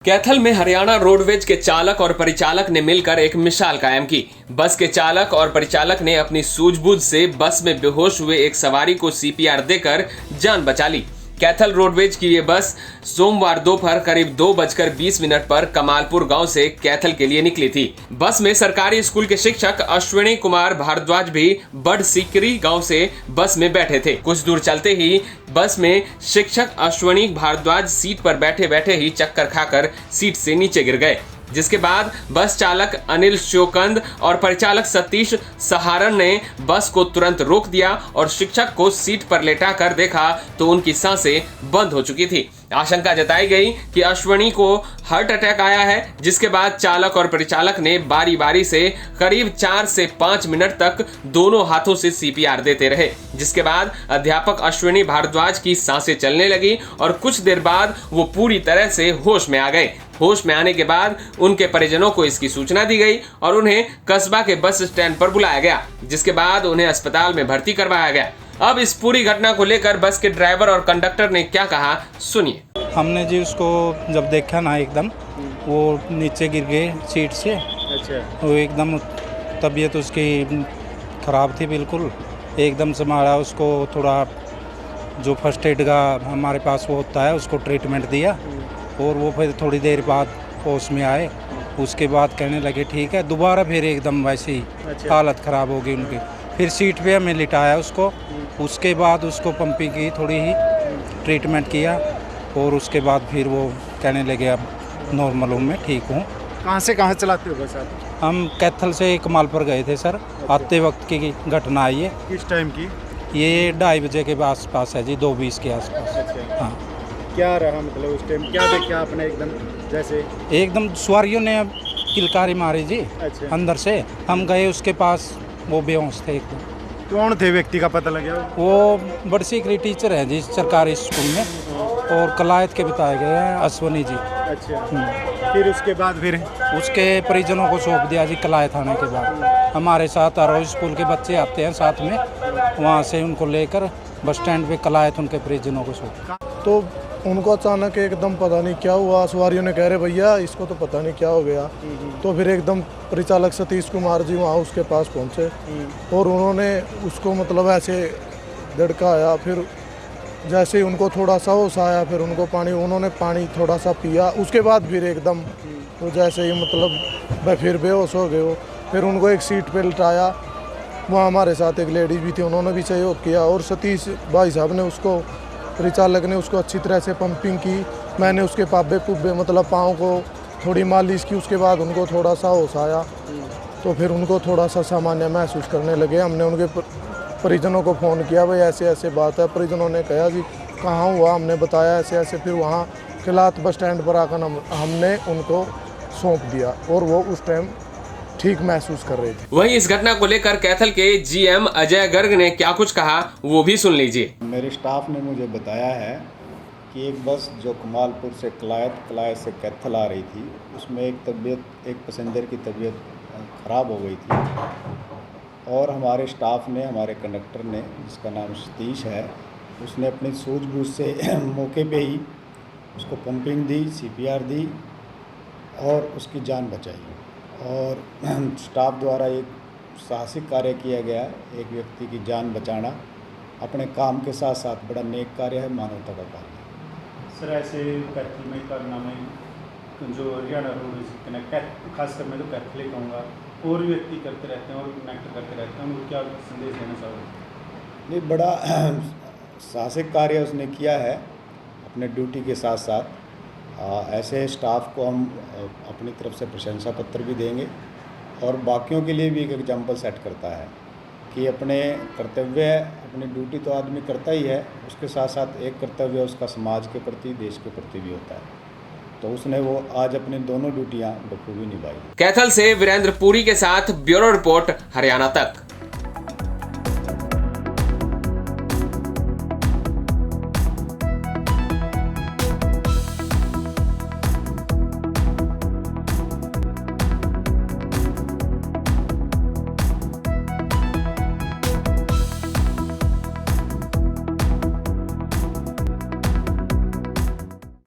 कैथल में हरियाणा रोडवेज के चालक और परिचालक ने मिलकर एक मिसाल कायम की। बस के चालक और परिचालक ने अपनी सूझबूझ से बस में बेहोश हुए एक सवारी को सीपीआर देकर जान बचा ली। कैथल रोडवेज की ये बस सोमवार दोपहर करीब 2:20 पर कमालपुर गांव से कैथल के लिए निकली थी। बस में सरकारी स्कूल के शिक्षक अश्विनी कुमार भारद्वाज भी बड़सिकरी गांव से बस में बैठे थे। कुछ दूर चलते ही बस में शिक्षक अश्विनी भारद्वाज सीट पर बैठे बैठे ही चक्कर खाकर सीट से नीचे गिर गए, जिसके बाद बस चालक अनिल शोकंद और परिचालक सतीश सहारण ने बस को तुरंत रोक दिया और शिक्षक को सीट पर लेटाकर देखा तो उनकी सांसें बंद हो चुकी थी। आशंका जताई गई कि अश्विनी को हार्ट अटैक आया है, जिसके बाद चालक और परिचालक ने बारी बारी से करीब 4 से 5 मिनट तक दोनों हाथों से सीपीआर देते रहे, जिसके बाद अध्यापक अश्विनी भारद्वाज की सांसें चलने लगी और कुछ देर बाद वो पूरी तरह से होश में आ गए। होश में आने के बाद उनके परिजनों को इसकी सूचना दी गई और उन्हें कस्बा के बस स्टैंड पर बुलाया गया, जिसके बाद उन्हें अस्पताल में भर्ती करवाया गया। अब इस पूरी घटना को लेकर बस के ड्राइवर और कंडक्टर ने क्या कहा, सुनिए। हमने जी उसको जब देखा ना, एकदम वो नीचे गिर गए सीट से। अच्छा। वो एकदम तबीयत उसकी ख़राब थी, बिल्कुल एकदम से मारा उसको। थोड़ा जो फर्स्ट एड का हमारे पास वो होता है, उसको ट्रीटमेंट दिया और वो फिर थोड़ी देर बाद होश में आए। उसके बाद कहने लगे ठीक है, दोबारा फिर एकदम वैसे ही हालत ख़राब हो गई उनकी। फिर सीट पे हमें लिटाया उसको। उसके बाद उसको पंपिंग की, थोड़ी ही ट्रीटमेंट किया और उसके बाद फिर वो कहने लगे अब नॉर्मल हूँ, मैं ठीक हूँ। कहाँ से कहाँ चलाते हो बस आप? हम कैथल से कमालपुर गए थे सर। आते वक्त की घटना आई है। किस टाइम की? ये 2:30 बजे के आसपास है जी, 2:20 के आसपास। अच्छा। हाँ। क्या रहा मतलब उस टाइम, क्या देखा आपने? एकदम जैसे एकदम सवारियों ने किलकारी मारी जी। अच्छा। अंदर से हम गए उसके पास, वो बेहोश थे एकदम। कौन थे व्यक्ति का पता लगा? वो बड़सिकरी टीचर हैं जी सरकारी स्कूल में और कलायत के बताए गए हैं, अश्विनी जी। अच्छा। फिर उसके बाद फिर उसके परिजनों को सौंप दिया जी कलायत थाने के बाद। हमारे साथ आरोह स्कूल के बच्चे आते हैं साथ में, वहाँ से उनको लेकर बस स्टैंड पे कलायत उनके परिजनों को सौंप। तो उनको अचानक एकदम पता नहीं क्या हुआ, सवारियों ने कह रहे भैया इसको तो पता नहीं क्या हो गया। तो फिर एकदम परिचालक सतीश कुमार जी वहाँ उसके पास पहुँचे और उन्होंने उसको मतलब ऐसे धड़काया। फिर जैसे ही उनको थोड़ा सा होश आया, फिर उन्होंने पानी थोड़ा सा पिया। उसके बाद फिर एकदम तो जैसे ही मतलब वह फिर बेहोश हो गए। फिर उनको एक सीट पे लिटाया। वहाँ हमारे साथ एक लेडीज भी थी, उन्होंने भी सहयोग किया और सतीश भाई साहब ने उसको, परिचालक ने उसको अच्छी तरह से पंपिंग की। मैंने उसके पुब्बे मतलब पाँव को थोड़ी मालिश की। उसके बाद उनको थोड़ा सा होश आया तो फिर उनको थोड़ा सा सामान्य महसूस करने लगे। हमने उनके परिजनों को फ़ोन किया, भाई ऐसे ऐसे बात है। परिजनों ने कहा कि कहाँ हुआ, हमने बताया ऐसे ऐसे। फिर वहाँ किलात बस स्टैंड पर आकर हमने उनको सौंप दिया और वो उस टाइम ठीक महसूस कर रहे थे। वहीं इस घटना को लेकर कैथल के जीएम अजय गर्ग ने क्या कुछ कहा, वो भी सुन लीजिए। मेरे स्टाफ ने मुझे बताया है कि एक बस जो कमालपुर से कलायत से कैथल आ रही थी, उसमें एक पैसेंजर की तबीयत ख़राब हो गई थी और हमारे स्टाफ ने, हमारे कंडक्टर ने, जिसका नाम सतीश है, उसने अपनी सूझबूझ से मौके पे ही उसको पंपिंग दी, सीपीआर दी और उसकी जान बचाई। और स्टाफ द्वारा एक साहसिक कार्य किया गया है। एक व्यक्ति की जान बचाना अपने काम के साथ साथ बड़ा नेक कार्य है, मानवता का कार्य है। सर ऐसे कैथल में करना में जो हरियाणा रोड कनेक्ट, खासकर मैं तो कैथल ही कहूँगा, और भी व्यक्ति करते रहते हैं और कनेक्ट करते रहते हैं, उनको क्या संदेश देना चाहोगे? नहीं, बड़ा साहसिक कार्य उसने किया है अपने ड्यूटी के साथ साथ। ऐसे स्टाफ को हम अपनी तरफ से प्रशंसा पत्र भी देंगे और बाकियों के लिए भी एक एग्जाम्पल सेट करता है कि अपने कर्तव्य, अपनी ड्यूटी तो आदमी करता ही है, उसके साथ साथ एक कर्तव्य उसका समाज के प्रति, देश के प्रति भी होता है। तो उसने वो आज अपनी दोनों ड्यूटियाँ बखूबी निभाई। कैथल से वीरेंद्र पुरी के साथ ब्यूरो रिपोर्ट, हरियाणा तक।